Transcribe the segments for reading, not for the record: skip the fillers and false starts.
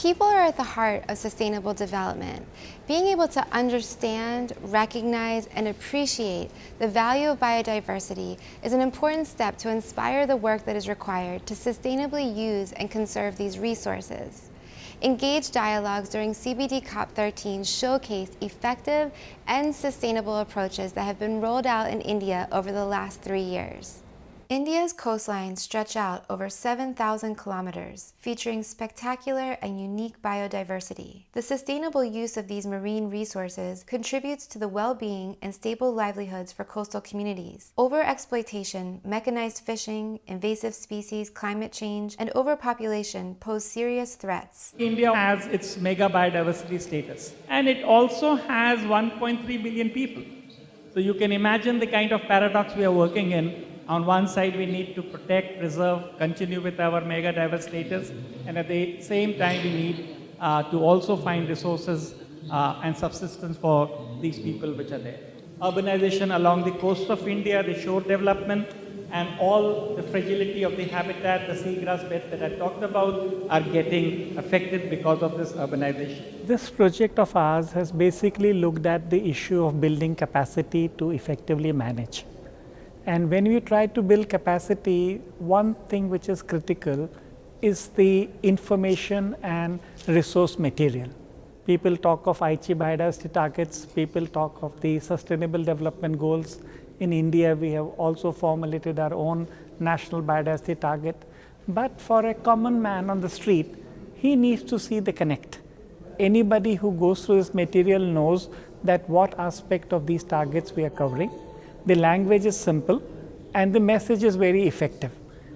People are at the heart of sustainable development. Being able to understand, recognize, and appreciate the value of biodiversity is an important step to inspire the work that is required to sustainably use and conserve these resources. Engaged dialogues during CBD COP13 showcased effective and sustainable approaches that have been rolled out in India over the last 3 years. India's coastlines stretch out over 7,000 kilometers, featuring spectacular and unique biodiversity. The sustainable use of these marine resources contributes to the well-being and stable livelihoods for coastal communities. Overexploitation, mechanized fishing, invasive species, climate change, and overpopulation pose serious threats. India has its mega biodiversity status, and it also has 1.3 billion people. So you can imagine the kind of paradox we are working in. On one side, we need to protect, preserve, continue with our mega diverse status, and at the same time, we need to also find resources and subsistence for these people which are there. Urbanization along the coast of India, the shore development, and all the fragility of the habitat, the seagrass bed that I talked about, are getting affected because of this urbanization. This project of ours has basically looked at the issue of building capacity to effectively manage. And when we try to build capacity, one thing which is critical is the information and resource material. People talk of Aichi biodiversity targets, people talk of the sustainable development goals. In India, we have also formulated our own national biodiversity target. But for a common man on the street, he needs to see the connect. Anybody who goes through this material knows that what aspect of these targets we are covering. The language is simple and the message is very effective.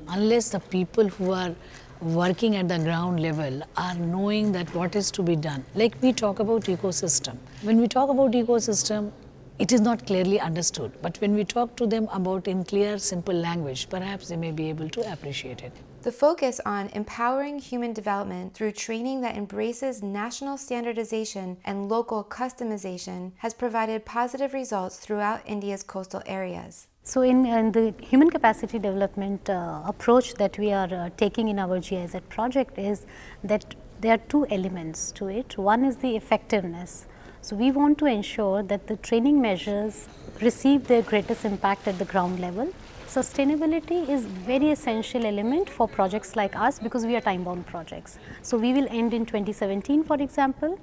Unless the people who are working at the ground level are knowing that what is to be done. Like we talk about ecosystem. When we talk about ecosystem, it is not clearly understood. But when we talk to them about in clear, simple language, perhaps they may be able to appreciate it. The focus on empowering human development through training that embraces national standardization and local customization has provided positive results throughout India's coastal areas. So in the human capacity development approach that we are taking in our GIZ project is that there are two elements to it. One is the effectiveness. So we want to ensure that the training measures receive their greatest impact at the ground level. Sustainability is very essential element for projects like us because we are time-bound projects. So we will end in 2017, for example.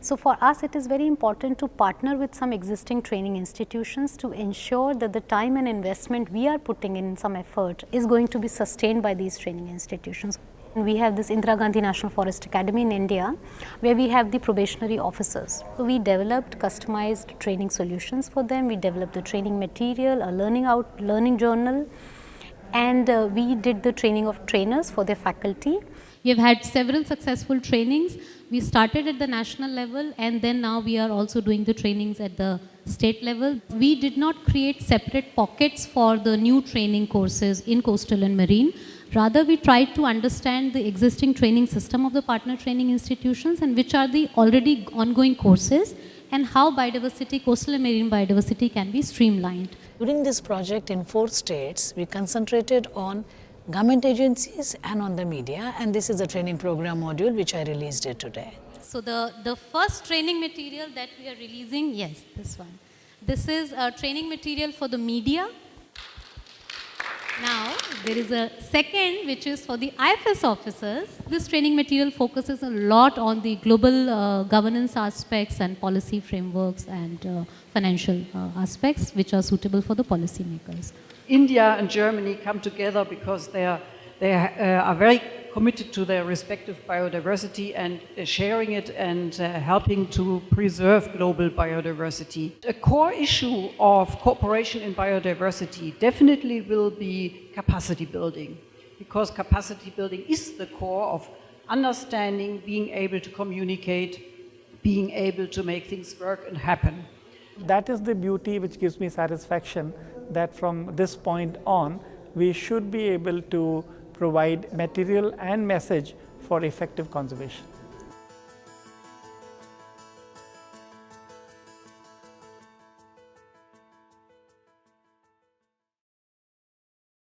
So for us, it is very important to partner with some existing training institutions to ensure that the time and investment we are putting in some effort is going to be sustained by these training institutions. We have this Indira Gandhi National Forest Academy in India, where we have the probationary officers. So we developed customized training solutions for them. We developed the training material, a learning journal, and we did the training of trainers for their faculty. We have had several successful trainings. We started at the national level, and then now we are also doing the trainings at the state level. We did not create separate pockets for the new training courses in coastal and marine. Rather, we tried to understand the existing training system of the partner training institutions and which are the already ongoing courses and how biodiversity, coastal and marine biodiversity can be streamlined. During this project in 4 states, we concentrated on government agencies and on the media, and this is the training program module which I released it today. So the first training material that we are releasing, yes, this one. This is a training material for the media. Now, there is a second which is for the IFS officers. This training material focuses a lot on the global governance aspects and policy frameworks and financial aspects which are suitable for the policymakers. India and Germany come together because they are very committed to their respective biodiversity and sharing it and helping to preserve global biodiversity. A core issue of cooperation in biodiversity definitely will be capacity building, because capacity building is the core of understanding, being able to communicate, being able to make things work and happen. That is the beauty which gives me satisfaction that from this point on, we should be able to provide material and message for effective conservation.